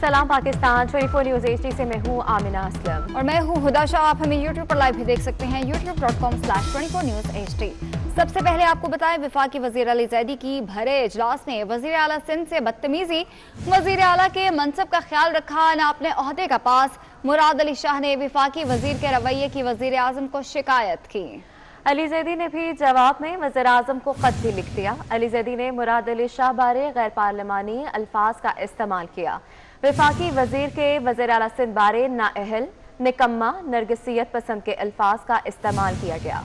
सलाम Pakistan 24 news HD से मैं हूँ आमिना असलम और मैं हूँ हुदा शाह। आप हमें YouTube पर लाइव भी देख सकते हैं youtube.com/24 News HD। सबसे पहले आपको बताएं, वफाकी वजीर अली जैदी की भरे इजलास में वजीर आला सिंध से बदतमीजी, वजीर आला के मनसब का ख्याल रखा, न अपने ओहदे का पास। मुराद अली शाह ने वफाकी वजीर के रवैये की वजीर आजम को शिकायत की। अली जैदी ने भी जवाब में वज़ीर आज़म को खत भी लिख दिया। अली जैदी ने मुराद अली शाह बारे गैर पार्लिमानी अल्फाज का इस्तेमाल किया। वफाकी वजीर के वज़ीर आला सिंध बारे नाअहल, निकम्मा, नरगिसियत पसंद के अल्फाज का इस्तेमाल किया गया।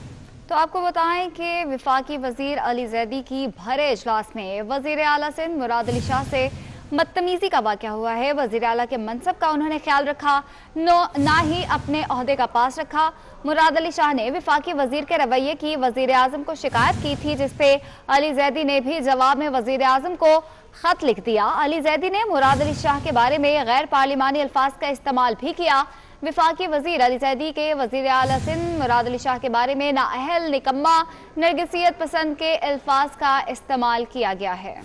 तो आपको बताएं कि वफाकी वजीर अली जैदी की भरे इजलास में वजीर आला सिंध मुराद अली शाह से बदतमीजी का वाक़या हुआ है। वजीर आला के मनसब का उन्होंने ख्याल रखा, ना ही अपने ओहदे का पास रखा। मुराद अली शाह ने वफाकी वजीर के रवैये की वजीर आजम को शिकायत की थी, जिसपे अली जैदी ने भी जवाब में वजीर आजम को खत लिख दिया। अली जैदी ने मुराद अली शाह के बारे में गैर पार्लिमानी अल्फाज का इस्तेमाल भी किया। वफाकी वजीर अली जैदी के वजीर आला सिंध मुराद अली शाह के बारे में नाअहल, निकम्मा, नरगिसियत पसंद के अल्फाज का इस्तेमाल किया गया है।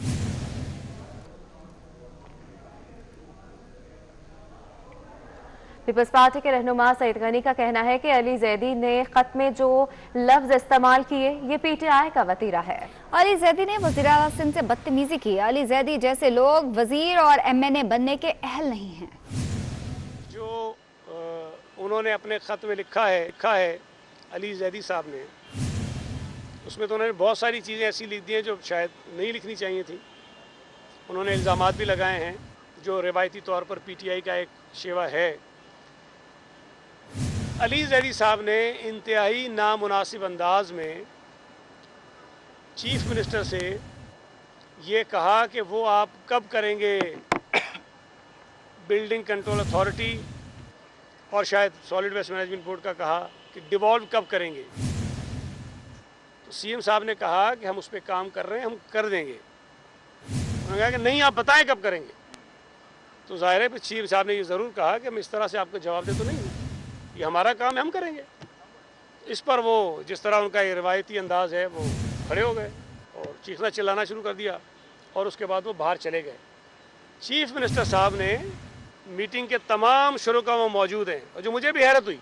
पीपल्स पार्टी के रहनुमा सईद गनी का कहना है कि अली जैदी ने खत में जो लफ्ज इस्तेमाल किए ये PTI का वतीरा है। अली जैदी ने वज़ीर आला सिंध से बदतमीजी की। अली जैदी जैसे लोग वजीर और MNA बनने के अहल नहीं हैं। जो उन्होंने अपने ख़त में लिखा है अली जैदी साहब ने, उसमें तो उन्होंने बहुत सारी चीज़ें ऐसी लिख दी हैं जो शायद नहीं लिखनी चाहिए थी। उन्होंने इल्ज़ामात भी लगाए हैं जो रिवायती तौर पर PTI का एक शेवा है। अली जैदी साहब ने इंतहाई नामुनासिब अंदाज में चीफ मिनिस्टर से ये कहा कि वो आप कब करेंगे बिल्डिंग कंट्रोल अथॉरिटी, और शायद सॉलिड वेस्ट मैनेजमेंट बोर्ड का कहा कि डिवॉल्व कब करेंगे। तो CM साहब ने कहा कि हम उस पर काम कर रहे हैं, हम कर देंगे। उन्होंने कहा कि नहीं, आप बताएं कब करेंगे। तो ज़ाहिर है कि CM साहब ने ये ज़रूर कहा कि हम इस तरह से आपको जवाब दे तो नहीं, ये हमारा काम है, हम करेंगे। इस पर वो जिस तरह उनका ये रिवायती अंदाज़ है वो खड़े हो गए और चीखना चिल्लाना शुरू कर दिया, और उसके बाद वो बाहर चले गए। चीफ मिनिस्टर साहब ने मीटिंग के तमाम शुरू का वो मौजूद हैं, और जो मुझे भी हैरत हुई,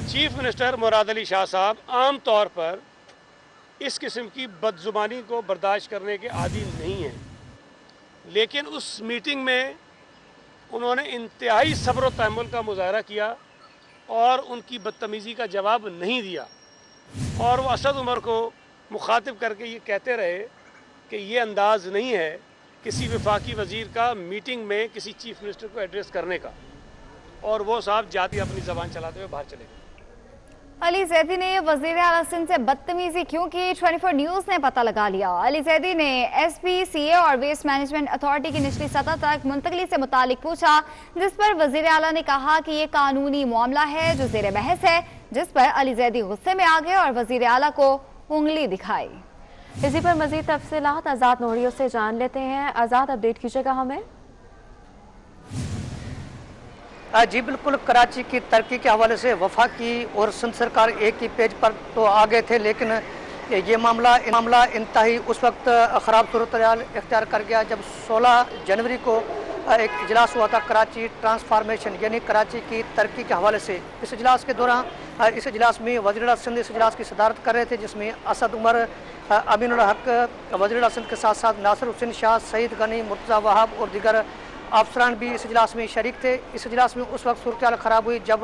चीफ मिनिस्टर मुराद अली शाह साहब आम तौर पर इस किस्म की बदजुबानी को बर्दाश्त करने के आदी नहीं हैं, लेकिन उस मीटिंग में उन्होंने इंतहाई सब्र व तहम्मुल का मुजाहरा किया और उनकी बदतमीज़ी का जवाब नहीं दिया। और वो असद उमर को मुखातिब करके ये कहते रहे कि ये अंदाज़ नहीं है किसी वफाकी वज़ीर का मीटिंग में किसी चीफ मिनिस्टर को एड्रेस करने का, और वो साहब जाती अपनी ज़बान चलाते हुए बाहर चले गए। अली जैदी ने वज़ीर आला सिंध से बदतमीजी क्यों की, 24 न्यूज़ ने पता लगा लिया। अली जैदी ने SPCA और वेस्ट मैनेजमेंट अथॉरिटी की निचली सतह तक मुंतकली से मुतालिक पूछा, जिस पर वज़ीर आला ने कहा कि ये कानूनी मामला है जो ज़ेर बहस है, जिस पर अली जैदी गुस्से में आ गए और वज़ीर आला को उंगली दिखाई। इसी पर मज़ीद तफसीलात आज़ाद नोरियो से जान लेते हैं। आज़ाद, अपडेट कीजिएगा हमें। जी बिल्कुल, कराची की तरक्की के हवाले से वफाकी और सिंध सरकार एक ही पेज पर तो आ गए थे, लेकिन ये मामला इंतहाई उस वक्त ख़राब सूरत इख्तियार कर गया जब 16 जनवरी को एक इजलास हुआ था कराची ट्रांसफार्मेशन यानी कराची की तरक्की के हवाले से। इस इजलास के दौरान इस इजलास में वज़ीर आला सिंध इस इजलास की सदारत कर रहे थे, जिसमें असद उमर, अमीनुल हक, वज़ीर आला सिंध के साथ साथ नासिर हुसैन शाह, सईद गनी, मुर्तज़ा वहाब और दीगर अफसरान भी इस इजलास में शरीक थे। इस इजलास में उस वक्त सूरत हाल ख़राब हुई जब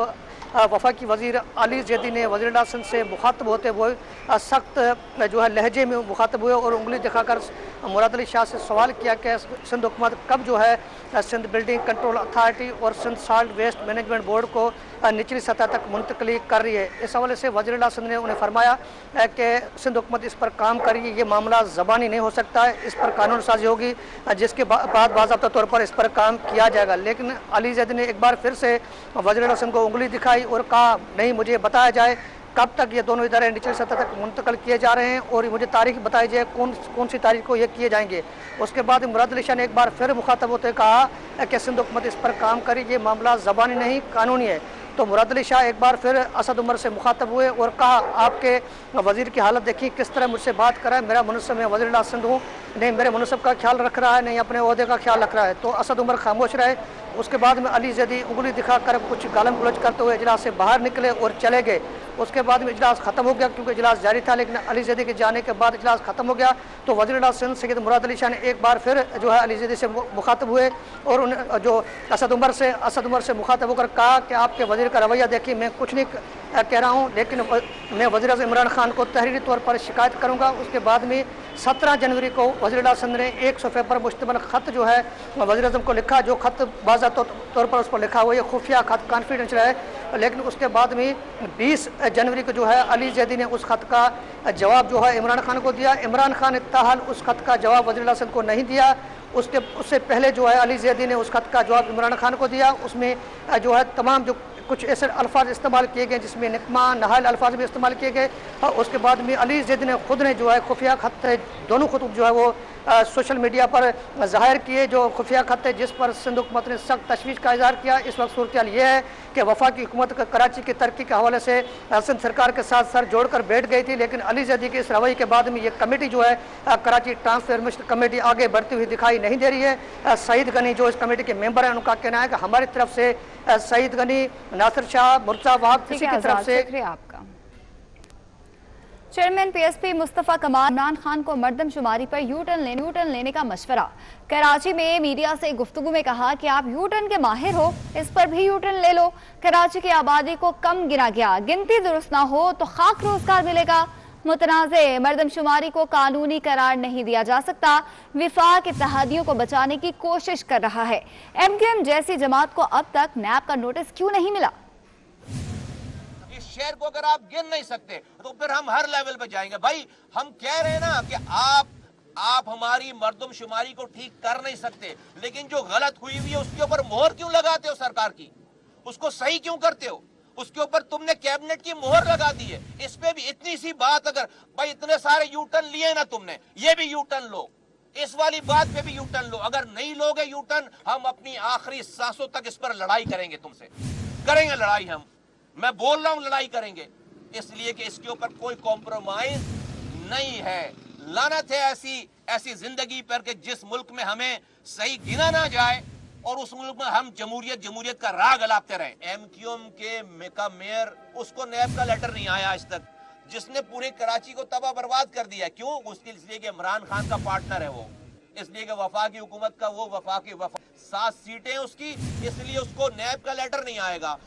वफाकी वज़ीर अली जैदी ने वज़ीर आला सिंध से मुखातब होते हुए सख्त जो है लहजे में मुखातब हुए और उंगली दिखाकर मुराद अली शाह से सवाल किया कि सिंध हुकूमत कब जो है सिंध बिल्डिंग कंट्रोल अथॉरिटी और Sindh solid waste management board को निचली सतह तक मुंतकली कर रही है। इस हवाले से वज़ीर आला सिंध ने उन्हें फरमाया कि सिंध हुकूमत इस पर काम करेगी, ये मामला ज़बानी नहीं हो सकता है, इस पर कानून साजी होगी, जिसके बाद बाज़ाब्ता तौर पर इस पर काम किया जाएगा। लेकिन अली जैदी ने एक बार फिर से वज़ीर आला सिंध को उंगली दिखाई और कहा, नहीं, मुझे बताया जाए कब तक ये दोनों इदारे निचली सतह तक मुंतकल किए जा रहे हैं और मुझे तारीख बताई जाए कौन सी तारीख को ये किए जाएंगे। उसके बाद मुराद अली शाह ने एक बार फिर मुखातब होते कहा कि सिंध हुकूमत इस पर काम करे, ये मामला ज़बानी नहीं कानूनी है। तो मुराद अली शाह एक बार फिर असद उमर से मुखातब हुए और कहा, आपके वज़ीर की हालत देखी, किस तरह मुझसे बात कर रहा है, मेरा मुनसब, मैं वज़ीर आला सिंध हूँ, नहीं मेरे मुनसब का ख्याल रख रहा है, नहीं अपने ओहदे का ख्याल रख रहा है। तो असद उमर खामोश रहे। उसके बाद में अली जैदी उंगली दिखाकर कुछ गालम गलौज करते हुए इजलास से बाहर निकले और चले गए। उसके बाद में इजलास ख़त्म हो गया, क्योंकि इजलास जारी था, लेकिन अली जैदी के जाने के बाद इजलास ख़त्म हो गया। तो वज़ीर आला सिंध सैयद मुराद अली शाह ने एक बार फिर जो है अली जैदी से मुखातब हुए और उन जो असद उमर से मुखातब होकर कहा कि आपके वज़ीर का रवैया देखिए, मैं कुछ नहीं कह रहा हूँ, लेकिन मैं वज़ीर आज़म इमरान खान को तहरीरी तौर पर शिकायत करूँगा। उसके बाद में 17 जनवरी को वज़ीर आला सिंध ने 1 सफ़े पर मुश्तमिल ख़त जो है वज़ीर आज़म को लिखा। जो ख़त बाज़ा तौर पर उस पर लिखा हुआ, ये खुफिया ख़त, कॉन्फिडेंशियल है। लेकिन उसके बाद में 20 जनवरी को जो है अली जैदी ने उस ख़त का जवाब जो है इमरान खान को दिया। इमरान खान ने ताहाल उस ख़त का जवाब वज़ीर आला सिंध को नहीं दिया। उससे पहले जो है अली जैदी ने उस ख़त का जवाब इमरान खान को दिया। उसमें जो है तमाम जो कुछ ऐसे अल्फाज इस्तेमाल किए गए जिसमें निकमा, नहाल अल्फाज भी इस्तेमाल किए गए। और उसके बाद में अली जैदी ने खुद ने जो है खुफिया खत, दोनों खुतब जो है वो सोशल मीडिया पर ज़ाहिर किए, जो खुफिया खत है, जिस पर सिंध हुकूमत ने सख्त तशवीश का इजहार किया। इस वक्त सूरत हाल ये है कि वफाकी हुकूमत का कराची की तरक्की के हवाले से सिंध सरकार के साथ सर जोड़कर बैठ गई थी, लेकिन अली जैदी के इस रवैये के बाद में ये कमेटी जो है कराची ट्रांसफॉर्मेशन कमेटी आगे बढ़ती हुई दिखाई नहीं दे रही है। सईद गनी जो इस कमेटी के मेंबर हैं, उनका कहना है कि हमारी तरफ से सईद गनी, नासिर शाह, मुर्तज़ा वहाब, किसी की तरफ से आपका चेयरमैन पीएसपी मुस्तफ़ा कमाल इमरान खान को मर्दमशुमारी पर यू टर्न लेने का मशवरा। कराची में मीडिया से गुफ्तगू में कहा कि आप यू टर्न के माहिर हो, इस पर भी यू टर्न ले लो। कराची की आबादी को कम गिना गया, गिनती दुरुस्त ना हो तो खाक रोजगार मिलेगा। मुतनाज़े मर्दमशुमारी को कानूनी करार नहीं दिया जा सकता। विफाक इत्तेहादियों को बचाने की कोशिश कर रहा है। MQM जैसी जमात को अब तक नैब का नोटिस क्यों नहीं मिला? शहर को अगर आप गिन नहीं सकते तो फिर हम हर लेवल पे जाएंगे। भाई हम कह रहे हैं ना कि आप हमारी मर्दमशुमारी को ठीक कर नहीं सकते, लेकिन जो गलत हुई हुई है उसके ऊपर मोहर क्यों लगाते हो सरकार की? उसको सही क्यों करते हो? उसके ऊपर तुमने कैबिनेट की मोहर लगा दी है। इस पे भी इतनी सी बात, अगर भाई इतने सारे यू टर्न लिए ना तुमने, ये भी यू टर्न लो, इस वाली बात पे भी यू टर्न लो। अगर नहीं लोगे यू टर्न, हम अपनी आखिरी सांसों तक इस पर लड़ाई करेंगे, तुमसे करेंगे लड़ाई। हम, मैं बोल रहा हूं लड़ाई करेंगे, इसलिए कि इसके ऊपर कोई कॉम्प्रोमाइज नहीं है। लानत है ऐसी जिंदगी पर कि जिस मुल्क में हमें सही गिना ना जाए और उस मुल्क में हम जमहूरियत का राग अलापते रहे। MQM का मेयर, उसको नैब का लेटर नहीं आया आज तक, जिसने पूरे कराची को तबाह बर्बाद कर दिया। क्यों? उसके इसलिए कि इमरान खान का पार्टनर है वो, इसलिए कि वफाकी हुकूमत का वो 7 सीटें उसकी, इसलिए उसको नैब का लेटर नहीं आएगा।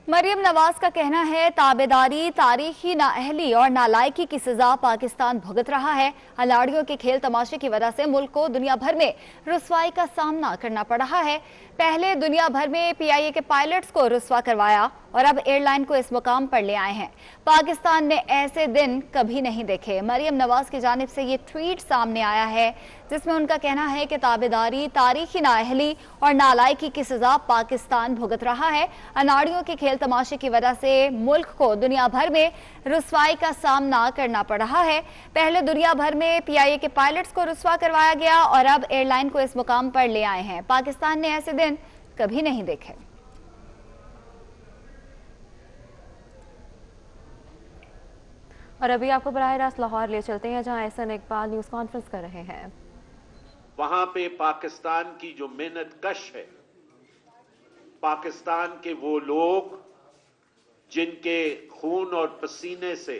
मरियम नवाज का कहना है, ताबेदारी, तारीखी नाअहली और नालायकी की सजा पाकिस्तान भुगत रहा है। अलाड़ियों के खेल तमाशे की वजह से मुल्क को दुनिया भर में रुसवाई का सामना करना पड़ रहा है। पहले दुनिया भर में PIA के पायलट्स को रुसवा करवाया और अब एयरलाइन को इस मुकाम पर ले आए हैं। पाकिस्तान ने ऐसे दिन कभी नहीं देखे। मरियम नवाज की जानिब से ये ट्वीट सामने आया है, जिसमें उनका कहना है कि ताबेदारी, तारीखी नाअहली और नालायकी की सजा पाकिस्तान भुगत रहा है। अनाड़ियों के खेल तमाशे की वजह से मुल्क को दुनिया भर में रुसवाई का सामना करना पड़ रहा है। पहले दुनिया भर में PIA के पायलट्स को रुसवा करवाया गया और अब एयरलाइन को इस मुकाम पर ले आए हैं। पाकिस्तान ने ऐसे दिन कभी नहीं देखे। और अभी आपको बराह रास्त लाहौर ले चलते हैं, जहां एहसन इकबाल न्यूज कॉन्फ्रेंस कर रहे हैं। वहां पे पाकिस्तान की जो मेहनत कश है, पाकिस्तान के वो लोग जिनके खून और पसीने से,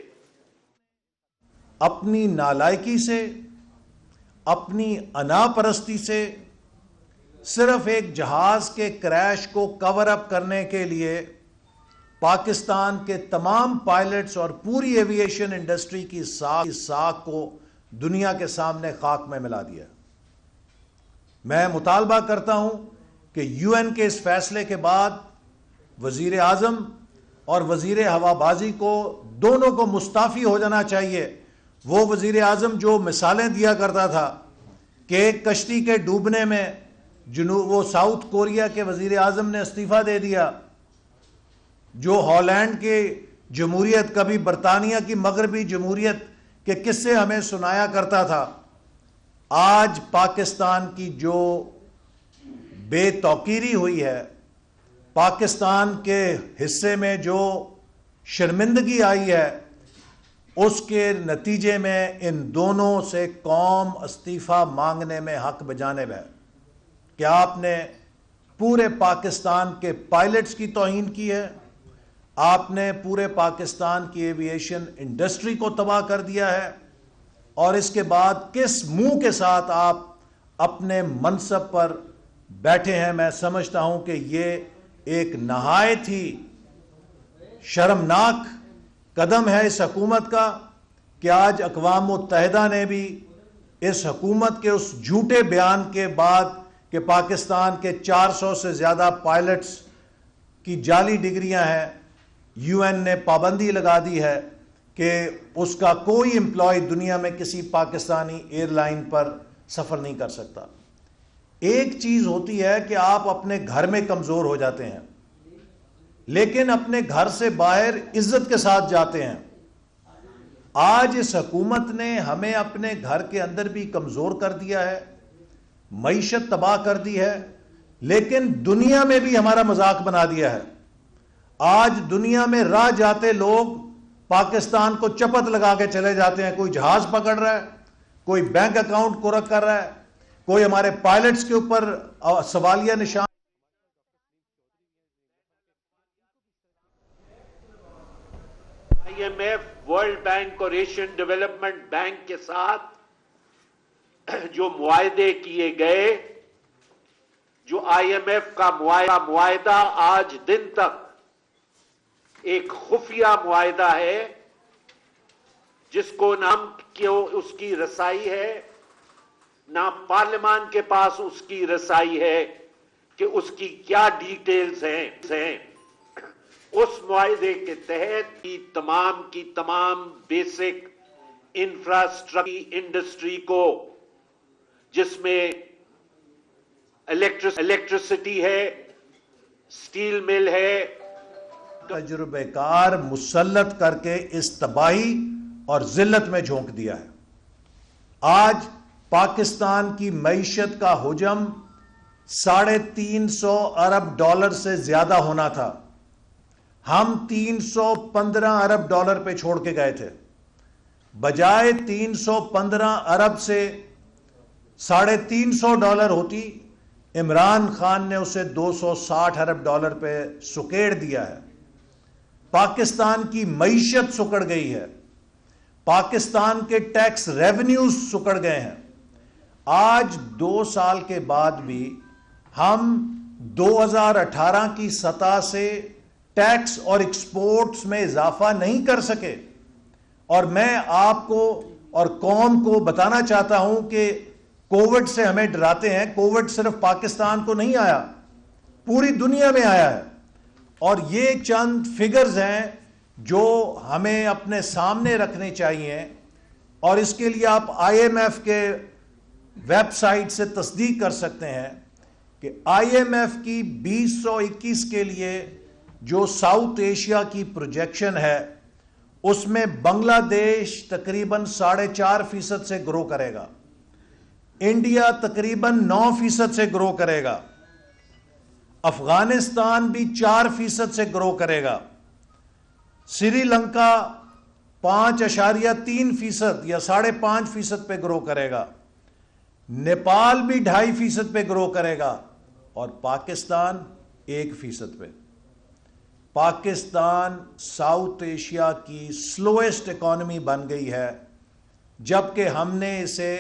अपनी नालायकी से, अपनी अनापरस्ती से, सिर्फ एक जहाज के क्रैश को कवर अप करने के लिए पाकिस्तान के तमाम पायलट्स और पूरी एविएशन इंडस्ट्री की साख को दुनिया के सामने खाक में मिला दिया। मैं मुतालबा करता हूं कि UN के इस फैसले के बाद वजीर आजम और वजीर हवाबाजी को, दोनों को मुस्ताफी हो जाना चाहिए। वो वजीर आजम जो मिसालें दिया करता था कि कश्ती के डूबने में वो साउथ कोरिया के वजीर आजम ने इस्तीफा दे दिया, जो हॉलैंड के जमहूरियत, कभी बरतानिया की मगरबी जमहूरियत के किस्से हमें सुनाया करता था, आज पाकिस्तान की जो बेतौकीरी हुई है, पाकिस्तान के हिस्से में जो शर्मिंदगी आई है, उसके नतीजे में इन दोनों से कौम इस्तीफा मांगने में हक बजानिब है। क्या आपने पूरे पाकिस्तान के पायलट्स की तौहीन की है, आपने पूरे पाकिस्तान की एविएशन इंडस्ट्री को तबाह कर दिया है, और इसके बाद किस मुंह के साथ आप अपने मनसब पर बैठे हैं। मैं समझता हूं कि ये एक नहायत ही शर्मनाक कदम है इस हुकूमत का कि आज अक़वाम मुत्तहिदा ने भी इस हुकूमत के उस झूठे बयान के बाद कि पाकिस्तान के 400 से ज़्यादा पायलट्स की जाली डिग्रियां हैं, यूएन ने पाबंदी लगा दी है कि उसका कोई एम्प्लॉय दुनिया में किसी पाकिस्तानी एयरलाइन पर सफ़र नहीं कर सकता। एक चीज़ होती है कि आप अपने घर में कमज़ोर हो जाते हैं, लेकिन अपने घर से बाहर इज्जत के साथ जाते हैं। आज इस हुकूमत ने हमें अपने घर के अंदर भी कमज़ोर कर दिया है, मईशत तबाह कर दी है, लेकिन दुनिया में भी हमारा मजाक बना दिया है। आज दुनिया में राह जाते लोग पाकिस्तान को चपत लगा के चले जाते हैं। कोई जहाज पकड़ रहा है, कोई बैंक अकाउंट कुरक कर रहा है, कोई हमारे पायलट्स के ऊपर सवालिया निशान। IMF, वर्ल्ड बैंक और एशियन डेवलपमेंट बैंक के साथ जो मुआहदे किए गए, जो IMF का मुआहदा आज दिन तक एक खुफिया मुआहदा है, जिसको नाम क्यों उसकी रसाई है, ना पार्लियामान के पास उसकी रसाई है कि उसकी क्या डिटेल्स हैं। उस मुआहदे के तहत की तमाम बेसिक इंफ्रास्ट्रक्चर इंडस्ट्री को, जिसमें इलेक्ट्रिसिटी है, स्टील मिल है, तजुर्बेकार मुसल्लत करके इस तबाही और जिल्लत में झोंक दिया है। आज पाकिस्तान की मईशत का हुजम $350 अरब से ज्यादा होना था। हम $315 अरब पे छोड़ के गए थे। बजाय 315 अरब से $350 होती, इमरान खान ने उसे $260 अरब पे सुकेड़ दिया है। पाकिस्तान की मईशत सुकड़ गई है, पाकिस्तान के टैक्स रेवेन्यूज सुकड़ गए हैं। आज 2 साल के बाद भी हम 2018 की सतह से टैक्स और एक्सपोर्ट्स में इजाफा नहीं कर सके। और मैं आपको और कौम को बताना चाहता हूं कि कोविड से हमें डराते हैं। कोविड सिर्फ पाकिस्तान को नहीं आया, पूरी दुनिया में आया है। और ये चंद फिगर्स हैं जो हमें अपने सामने रखने चाहिए, और इसके लिए आप IMF के वेबसाइट से तस्दीक कर सकते हैं कि IMF की 2021 के लिए जो साउथ एशिया की प्रोजेक्शन है, उसमें बांग्लादेश तकरीबन 4.5% से ग्रो करेगा, इंडिया तकरीबन 9% से ग्रो करेगा, अफगानिस्तान भी 4% से ग्रो करेगा, श्रीलंका 5.3% या 5.5% पे ग्रो करेगा, नेपाल भी 2.5% पे ग्रो करेगा, और पाकिस्तान 1% पे। पाकिस्तान साउथ एशिया की स्लोएस्ट इकॉनमी बन गई है, जबकि हमने इसे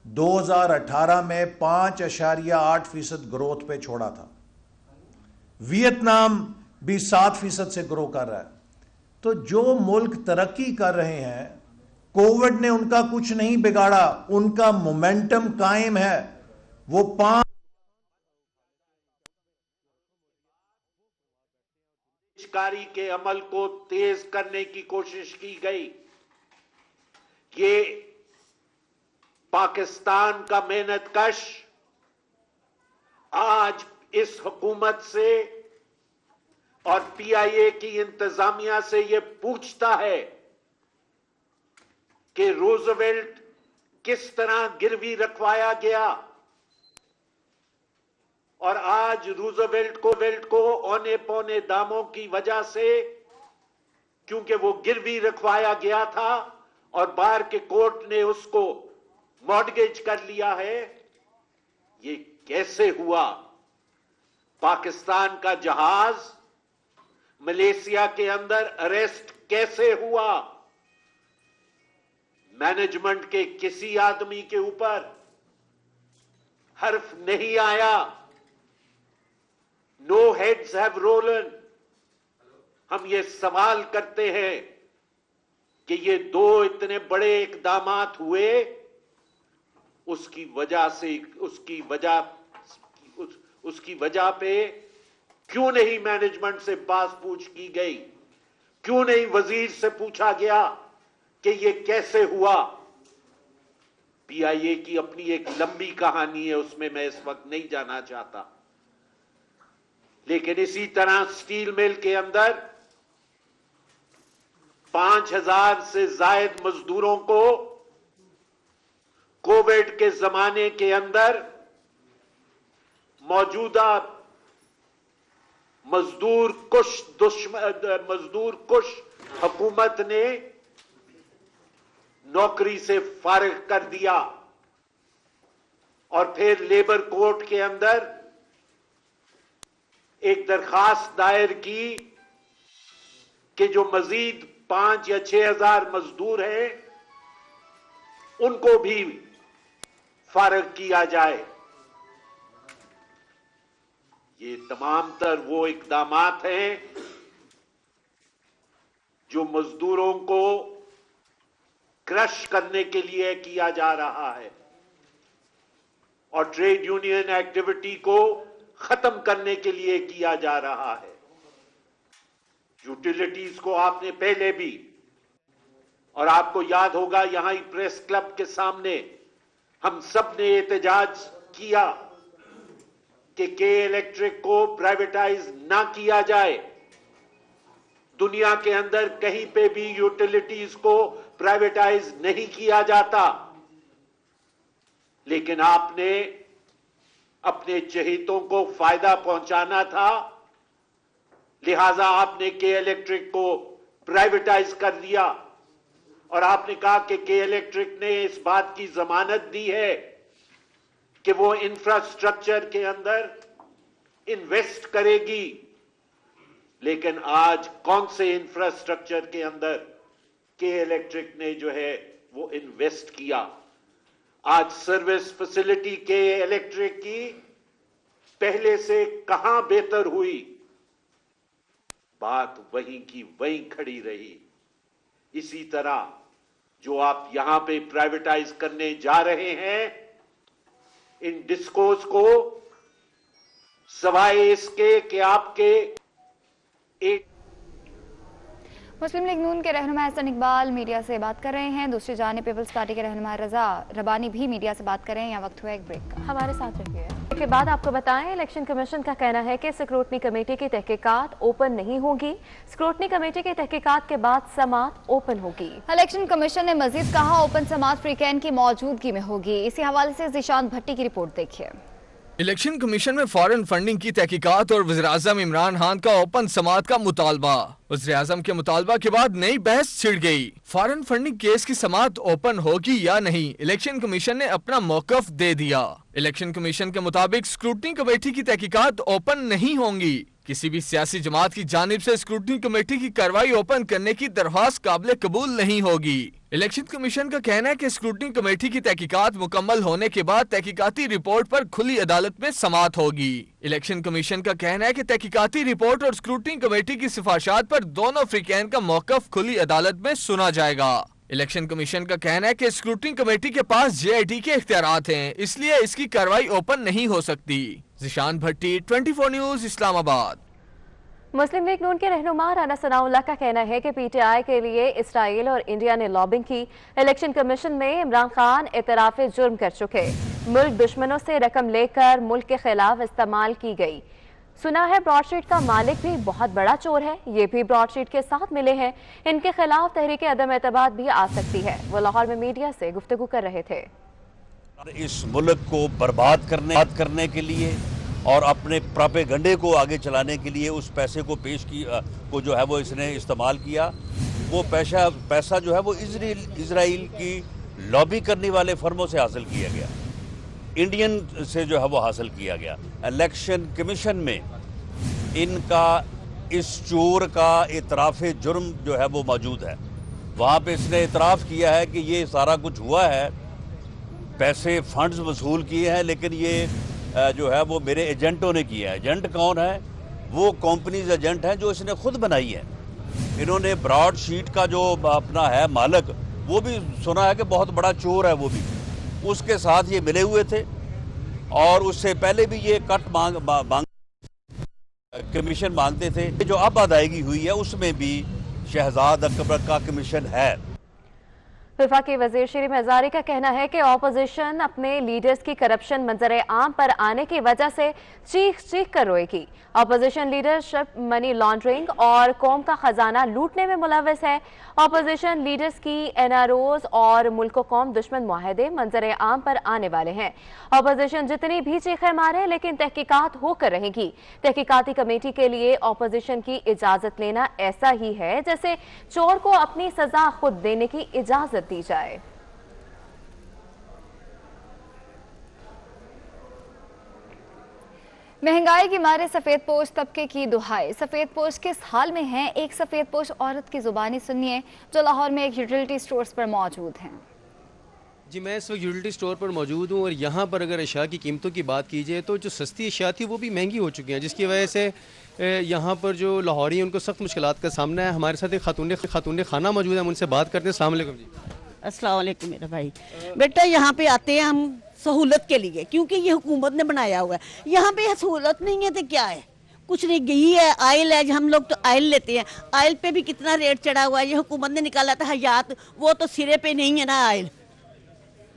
2018 में 5.8% ग्रोथ पे छोड़ा था। वियतनाम भी 7% से ग्रो कर रहा है। तो जो मुल्क तरक्की कर रहे हैं, कोविड ने उनका कुछ नहीं बिगाड़ा, उनका मोमेंटम कायम है। वो 5 निष्कारी के अमल को तेज करने की कोशिश की गई। ये पाकिस्तान का मेहनतकश आज इस हुकूमत से और PIA की इंतजामिया से ये पूछता है कि रूजवेल्ट किस तरह गिरवी रखवाया गया, और आज आज रूजवेल्ट को औने पौने दामों की वजह से, क्योंकि वो गिरवी रखवाया गया था और बाहर के कोर्ट ने उसको मॉर्गेज कर लिया है, ये कैसे हुआ? पाकिस्तान का जहाज मलेशिया के अंदर अरेस्ट कैसे हुआ? मैनेजमेंट के किसी आदमी के ऊपर हर्फ नहीं आया। No heads have Rolan. हम ये सवाल करते हैं कि ये दो इतने बड़े इकदामात हुए, उसकी वजह पे क्यों नहीं मैनेजमेंट से बात पूछ की गई? क्यों नहीं वजीर से पूछा गया कि ये कैसे हुआ? पीआईए की अपनी एक लंबी कहानी है, उसमें मैं इस वक्त नहीं जाना चाहता। लेकिन इसी तरह स्टील मिल के अंदर 5000 से जायद मजदूरों को कोविड के जमाने के अंदर मौजूदा मजदूर कुश हुकूमत ने नौकरी से फारिग कर दिया और फिर लेबर कोर्ट के अंदर एक दरखास्त दायर की कि जो मजीद 5 या 6,000 मजदूर हैं उनको भी फारिग किया जाए। ये तमाम तर वो इकदामात हैं जो मजदूरों को क्रश करने के लिए किया जा रहा है और ट्रेड यूनियन एक्टिविटी को खत्म करने के लिए किया जा रहा है। यूटिलिटीज को आपने पहले भी, और आपको याद होगा यहां ही प्रेस क्लब के सामने हम सब ने एहतजाज किया कि के इलेक्ट्रिक को प्राइवेटाइज ना किया जाए। दुनिया के अंदर कहीं पे भी यूटिलिटीज को प्राइवेटाइज नहीं किया जाता, लेकिन आपने अपने चहेतों को फायदा पहुंचाना था, लिहाजा आपने के इलेक्ट्रिक को प्राइवेटाइज कर दिया और आपने कहा कि के इलेक्ट्रिक ने इस बात की जमानत दी है कि वो इंफ्रास्ट्रक्चर के अंदर इन्वेस्ट करेगी। लेकिन आज कौन से इंफ्रास्ट्रक्चर के अंदर के इलेक्ट्रिक ने जो है वो इन्वेस्ट किया? आज सर्विस फैसिलिटी के इलेक्ट्रिक की पहले से कहां बेहतर हुई? बात वहीं की वहीं खड़ी रही। इसी तरह जो आप यहां पे प्राइवेटाइज करने जा रहे हैं, इन डिस्कोस को सवाए इसके कि आपके एक मुस्लिम लीग नून के रहनुमा हसन इकबाल मीडिया से बात कर रहे हैं। दूसरी जानिब पीपल्स पार्टी के रहनुमा रजा रबानी भी मीडिया से बात कर रहे हैं। यहाँ वक्त हुआ एक ब्रेक का, हमारे साथ रहिए। के बाद आपको बताएं, इलेक्शन कमीशन का कहना है कि स्क्रूटनी कमेटी की तहकीकात ओपन नहीं होगी। स्क्रूटनी कमेटी की तहकीकात के बाद समात ओपन होगी। इलेक्शन कमीशन ने मजीद कहा ओपन समात फ्रीकैन की मौजूदगी में होगी। इसी हवाले से जिशान भट्टी की रिपोर्ट देखिए। इलेक्शन कमीशन में फॉरेन फंडिंग की तहकीकात और वज़ीर-ए-आज़म इमरान खान का ओपन समात का मुतालबा। वज़ीर-ए-आज़म के मुतालबा के बाद नई बहस छिड़ गई। फॉरेन फंडिंग केस की समात ओपन होगी या नहीं, इलेक्शन कमीशन ने अपना मौकफ दे दिया। इलेक्शन कमीशन के मुताबिक स्क्रूटनी कमेटी की तहकीकात ओपन नहीं होंगी। किसी भी सियासी जमात की जानिब से स्क्रूटनी कमेटी की कार्रवाई ओपन करने की दरख्वास्त काबिल कबूल नहीं होगी। इलेक्शन कमीशन का कहना है कि स्क्रूटनी कमेटी की तहकीकात मुकम्मल होने के बाद तहकीकाती रिपोर्ट पर खुली अदालत में समात होगी। इलेक्शन कमीशन का कहना है कि तहकीकाती रिपोर्ट और स्क्रूटनी कमेटी की सिफारिशात पर दोनों फ्रीकैन का मौकफ खुली अदालत में सुना जाएगा। इलेक्शन कमीशन का कहना है कि स्क्रूटनी कमेटी के पास JIT के इख्तियारात हैं, इसलिए इसकी कार्रवाई ओपन नहीं हो सकती। जिशान भट्टी, 24 न्यूज, इस्लामाबाद। मुस्लिम लीग नून के रहनुमा राना सनाउल्लाह का कहना है कि PTI के लिए इसराइल और इंडिया ने लॉबिंग की। इलेक्शन कमीशन में इमरान खान एतराफ़ जुर्म कर चुके। मुल्क दुश्मनों से रकम लेकर मुल्क के खिलाफ इस्तेमाल की गई। सुना है ब्रॉडशीट का मालिक भी बहुत बड़ा चोर है, ये भी ब्रॉडशीट के साथ मिले हैं। इनके खिलाफ तहरीक अदम एतबार भी आ सकती है। वो लाहौर में मीडिया से गुफ्तगू कर रहे थे। इस मुल्क को बर्बाद करने के लिए और अपने प्रोपेगंडे को आगे चलाने के लिए उस पैसे को को जो है वो इसने इस्तेमाल किया। वो पैसा जो है वो इजराइल की लॉबी करने वाले फर्मों से हासिल किया गया, इंडियन से जो है वो हासिल किया गया। इलेक्शन कमीशन में इनका इस चोर का इतराफ़ जुर्म जो है वो मौजूद है। वहाँ पे इसने इतराफ़ किया है कि ये सारा कुछ हुआ है, पैसे फंड्स वसूल किए हैं, लेकिन ये जो है वो मेरे एजेंटों ने किया है। एजेंट कौन है? वो कंपनीज एजेंट हैं जो इसने खुद बनाई है। इन्होंने ब्रॉड शीट का जो अपना है मालिक, वो भी सुना है कि बहुत बड़ा चोर है, वो भी उसके साथ ये मिले हुए थे। और उससे पहले भी ये कट कमीशन मांगते थे। जो अब अदायगी हुई है उसमें भी शहजाद अकबर का कमीशन है। वफाकी वजीर शरीफ हजारी का कहना है कि ऑपोजिशन अपने लीडर्स की करप्शन मंजर आम पर आने की वजह से चीख चीख कर रोएगी। ऑपोजिशन लीडरशिप मनी लॉन्ड्रिंग और कौम का खजाना लूटने में मुलविस है। ऑपोजिशन लीडर्स की एनआरओज और मुल्क कौम दुश्मन मुआहदे मंजर आम पर आने वाले हैं। ऑपोजिशन जितनी भी चीखें मारे, लेकिन तहकीकात होकर रहेगी। तहकीकाती कमेटी के लिए ऑपोजिशन की इजाजत लेना ऐसा ही है जैसे चोर को अपनी सजा खुद देने की इजाजत दी जाए। महंगाई की मारे सफेद पोश तबके की दुहाई। सफेद पोश किस हाल में है, एक सफेद पोश औरत की जुबानी सुनिए जो लाहौर में एक यूटिलिटी स्टोर्स पर मौजूद हैं। जी, मैं इस वक्त यूटिलिटी स्टोर पर मौजूद हूँ और यहाँ पर अगर अशिया की कीमतों की बात की जाए तो जो सस्ती अशिया थी वो भी महंगी हो चुकी हैं, जिसकी वजह से यहाँ पर जो लाहौरी हैं उनको सख्त मुश्किलात का सामना है। हमारे साथ एक खातून खाना मौजूद है, हम उनसे बात करते हैं। अस्सलाम वालेकुम जी। अस्सलाम वालेकुम मेरा भाई। बेटा यहाँ पे आते हैं हम सहूलत के लिए, क्योंकि ये हुकूमत ने बनाया हुआ है। यहाँ पे सहूलत नहीं है तो क्या है, कुछ नहीं। घी है, आयल है, हम लोग तो आयल लेते हैं, आयल पे भी कितना रेट चढ़ा हुआ है। ये हुकूमत ने निकाला था हयात, वो तो सिरे पे नहीं है ना। आयल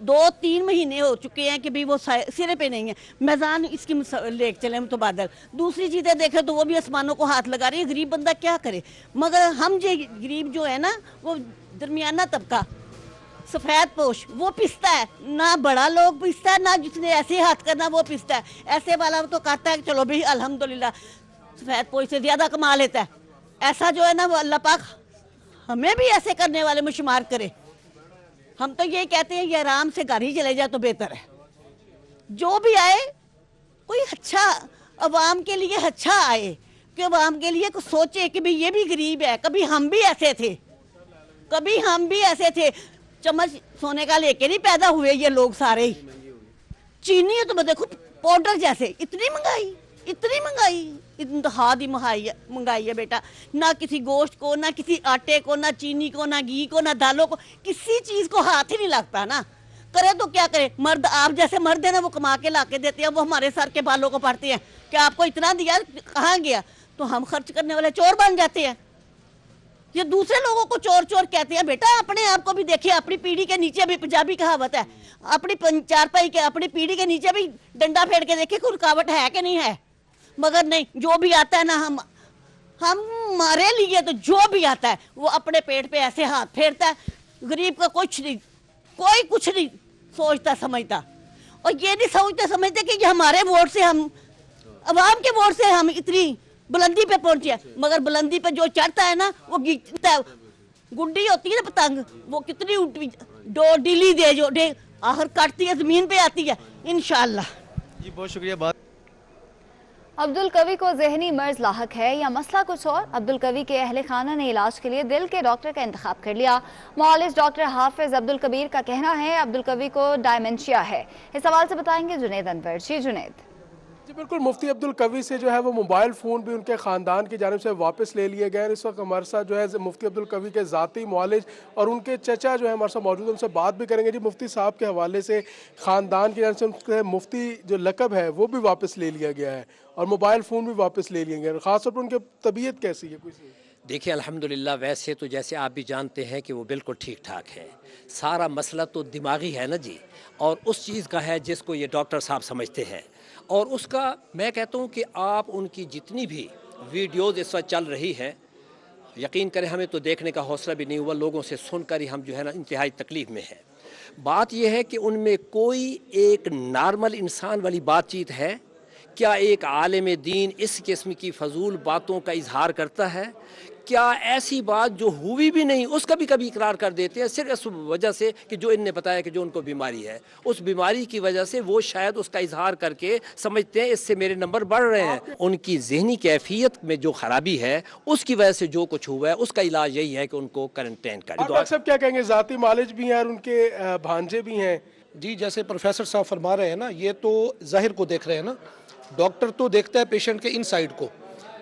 2-3 महीने हो चुके हैं कि भाई वो सिरे पे नहीं है। मैजान इसकी लेक चले हम तो बादल, दूसरी चीज़ें देखें तो वो भी आसमानों को हाथ लगा रही है। गरीब बंदा क्या करे, मगर हम जो गरीब जो है ना, वो दरमियाना तबका सफ़ेद पोश वो पिसता है ना। बड़ा लोग पिसता है ना, जिसने ऐसे हाथ करना वो पिसता है। ऐसे वाला तो कहता है कि चलो भाई अल्हम्दुलिल्लाह सफ़ेद पोश से ज़्यादा कमा लेता है। ऐसा जो है ना वो अल्लाह पाक हमें भी ऐसे करने वाले में शुमार करे। हम तो ये कहते हैं ये आराम से घर ही चले जाए तो बेहतर है। जो भी आए कोई अच्छा अवाम के लिए अच्छा आए, कि अवाम के लिए कुछ सोचे कि भाई ये भी गरीब है। कभी हम भी ऐसे थे, चम्मच सोने का लेके नहीं पैदा हुए ये लोग सारे ही। चीनी है तो देखो पाउडर जैसे, इतनी महंगाई इंतहाई महंगाई है बेटा। ना किसी गोश्त को, ना किसी आटे को, ना चीनी को, ना घी को, ना दालों को, किसी चीज को हाथ ही नहीं लगता ना। करे तो क्या करे, मर्द आप जैसे मर्द है ना, वो कमा के ला के देते हैं, वो हमारे सर के बालों को पड़ते हैं कि आपको इतना दिया कहाँ गया, तो हम खर्च करने वाले चोर बन जाते हैं। ये दूसरे लोगों को चोर चोर कहते हैं। बेटा अपने आप को भी देखिए, अपनी पीढ़ी के नीचे भी, पंजाबी कहावत है, अपनी चारपाई के अपनी पीढ़ी के नीचे भी डंडा फेर के देखिए कोई रुकावट है कि नहीं है। मगर नहीं, जो भी आता है ना हम हमारे लिए तो जो भी आता है वो अपने पेट पे ऐसे हाथ फेरता है। गरीब का कोई कुछ नहीं सोचता समझता, और ये नहीं सोचते समझते कि ये हमारे वोट से, हम अवाम के वोट से हम इतनी बुलंदी पे पहुंचे। मगर बुलंदी पे जो चढ़ता है ना वो गिरता है। गुड्डी होती है ना पतंग, वो कितनी डिली दे जो आखिर काटती है जमीन पे आती है इंशाअल्लाह। जी बहुत शुक्रिया। बात अब्दुल कवी को जहनी मर्ज लाहक है या मसला कुछ और। अब्दुल कवी के अहले खाना ने इलाज के लिए दिल के डॉक्टर का इंतखाब कर लिया। मौलिज डॉक्टर हाफिज अब्दुल कबीर का कहना है अब्दुल कवी को डायमेंशिया है। इस सवाल से बताएंगे जुनैद अनवर। जी जुनैद। जी बिल्कुल, मुफ्ती अब्दुल कवी से जो है वो मोबाइल फ़ोन भी उनके ख़ानदान की जानिब से वापस ले लिए गए। इस वक्त हमारे साथ जो है मुफ्ती अब्दुल कवी के ज़ाती मौलिज और उनके चचा जो है हमारे साथ मौजूद, उनसे बात भी करेंगे। जी मुफ्ती साहब के हवाले से ख़ानदान की जानिब से उनके मुफ्ती जो लक़ब है वो भी वापस ले लिया गया है और मोबाइल फ़ोन भी वापस ले लिए गए। ख़ासतौर पर उनकी तबीयत कैसी है? देखिए अल्हम्दुलिल्लाह, वैसे तो जैसे आप भी जानते हैं कि वो बिल्कुल ठीक ठाक है। सारा मसला तो दिमागी है ना जी, और उस चीज़ का है जिसको ये डॉक्टर साहब समझते हैं। और उसका मैं कहता हूँ कि आप उनकी जितनी भी वीडियोज़ इस वक्त चल रही हैं, यकीन करें हमें तो देखने का हौसला भी नहीं हुआ, लोगों से सुनकर ही हम जो है ना इंतहाई तकलीफ़ में हैं। बात यह है कि उनमें कोई एक नॉर्मल इंसान वाली बातचीत है क्या एक आलिम दीन इस किस्म की फजूल बातों का इजहार करता है? क्या ऐसी बात जो हुई भी नहीं उसका भी कभी इकरार कर देते हैं सिर्फ इस वजह से कि जो इनने बताया कि जो उनको बीमारी है, उस बीमारी की वजह से वो शायद उसका इजहार करके समझते हैं इससे मेरे नंबर बढ़ रहे हैं। उनकी जहनी कैफियत में जो खराबी है उसकी वजह से जो कुछ हुआ है उसका इलाज यही है कि उनको क्वारंटाइन करें। डॉक्टर साहब क्या कहेंगे, जाती मालिज भी हैं और उनके भांजे भी हैं। जी, जैसे प्रोफेसर साहब फरमा रहे हैं ना, ये तो जाहिर को देख रहे हैं ना, डॉक्टर तो देखता है पेशेंट के इनसाइड को।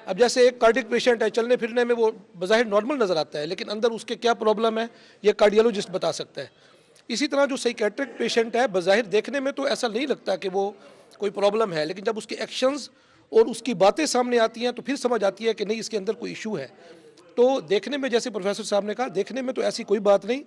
अब जैसे एक कार्डिक पेशेंट है, चलने फिरने में वो बज़ाहिर नॉर्मल नज़र आता है, लेकिन अंदर उसके क्या प्रॉब्लम है ये कार्डियोलॉजिस्ट बता सकता है। इसी तरह जो साइकेट्रिक पेशेंट है, बज़ाहिर देखने में तो ऐसा नहीं लगता कि वो कोई प्रॉब्लम है, लेकिन जब उसके एक्शंस और उसकी बातें सामने आती हैं तो फिर समझ आती है कि नहीं, इसके अंदर कोई इशू है। तो देखने में, जैसे प्रोफेसर साहब ने कहा, देखने में तो ऐसी कोई बात नहीं,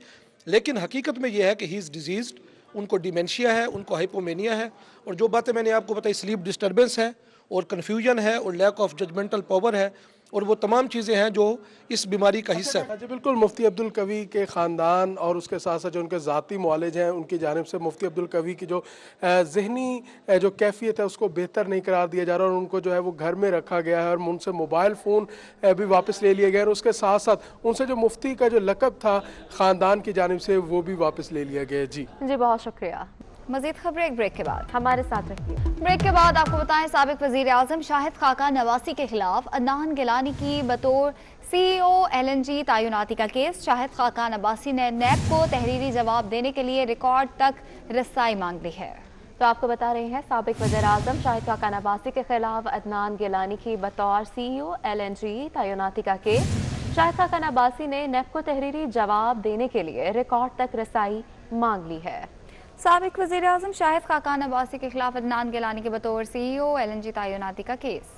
लेकिन हकीकत में यह है कि ही इज़ डिजीज्ड, उनको डिमेंशिया है, उनको हाइपोमेनिया है, और जो बातें मैंने आपको बताई, स्लीप डिस्टर्बेंस है और कन्फ्यूजन है और लैक ऑफ जजमेंटल पावर है, और वो तमाम चीज़ें हैं जो इस बीमारी का हिस्सा है। जी बिल्कुल, मुफ्ती अब्दुल कवी के ख़ानदान और उसके साथ साथ जो उनके ज़ाती मुआलिज हैं, उनकी जानिब से मुफ्ती अब्दुल कवी की जो ज़हनी जो कैफियत है उसको बेहतर नहीं करार दिया जा रहा, और उनको जो है वो घर में रखा गया है, और उनसे मोबाइल फ़ोन भी वापस ले लिया गया, और उसके साथ साथ उनसे जो मुफ्ती का जो लक़ब था ख़ानदान की जानिब से वो भी वापस ले लिया गया। जी बहुत शुक्रिया। मजीद खबरें एक ब्रेक के बाद। हमारे साथ रखिए। ब्रेक के बाद आपको बताएं, साबिक वजीर आजम शाहिद खाका नवासी के खिलाफ अदनान गिलानी की बतौर CEO LNG तैनाती का केस। शाहिद खाका नवासी ने नैब को तहरीरी जवाब देने के लिए रिकॉर्ड तक रसाई मांग ली है। तो आपको बता रहे हैं, साबिक वज़ीर आज़म शाहिद खाका नवासी के खिलाफ अदनान गिलानी की बतौर CEO LNG तैनाती का केस। शाहिद खाका नवासी ने नैब को तहरीरी जवाब देने के लिए रिकॉर्ड तक रसाई मांग ली है। साबिक वज़ीर आज़म शाहिद खाका नवासी के खिलाफ अदनान गिलानी के बतौर CEO LNG तैनाती का केस।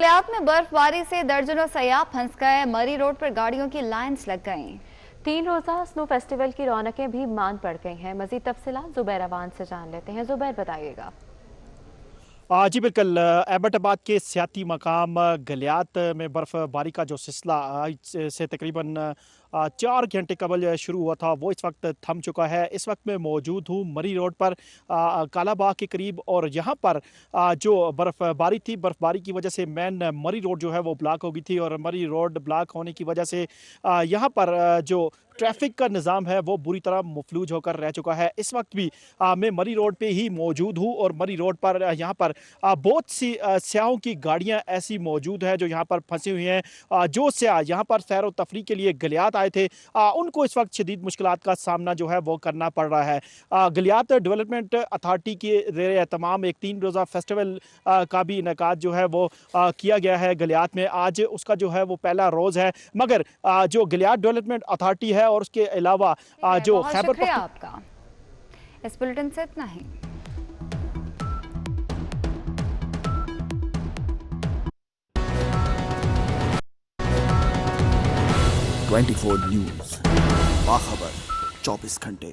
गलियात में बर्फबारी से दर्जनों सयाह फंस गए, मरी रोड पर गाड़ियों की लाइन्स लग गईं। 3 रोज़ा स्नो फेस्टिवल की रौनकें भी मांद पड़ गई हैं। मजीद तफसीलात जुबैर अवान से जान लेते हैं। जुबैर, बताइएगा। जी बिल्कुल, एबटाबाद के सियाती मकाम गलियात में बर्फ़बारी का जो सिलसिला से तकरीबन 4 घंटे कबल शुरू हुआ था, वो इस वक्त थम चुका है। इस वक्त मैं मौजूद हूँ मरी रोड पर कालाबाग के करीब, और यहाँ पर जो बर्फ़बारी थी, बर्फ़बारी की वजह से मेन मरी रोड जो है वो ब्लॉक हो गई थी, और मरी रोड ब्लॉक होने की वजह से यहाँ पर जो ट्रैफिक का निज़ाम है वो बुरी तरह मफलूज होकर रह चुका है। इस वक्त भी मैं मरी रोड पे ही मौजूद हूँ, और मरी रोड पर यहाँ पर बहुत सी स्याहों की गाड़ियाँ ऐसी मौजूद हैं जो यहाँ पर फंसी हुई हैं। जो स्याह यहाँ पर सैर व तफरी के लिए गलियात आए थे, उनको इस वक्त शदीद मुश्किलात का सामना जो है वो करना पड़ रहा है। गलियात डेवलपमेंट अथॉरिटी के तमाम एक 3 रोज़ा फेस्टिवल का भी इनेकाद जो है वो किया गया है गलियात में। आज उसका जो है वो पहला रोज़ है, मगर जो गलियात डेवलपमेंट अथॉरिटी है और उसके अलावा जो खैबर आपका इस बुलेटिन से इतना ही। ट्वेंटी 24 न्यूज़, बाखबर 24 घंटे।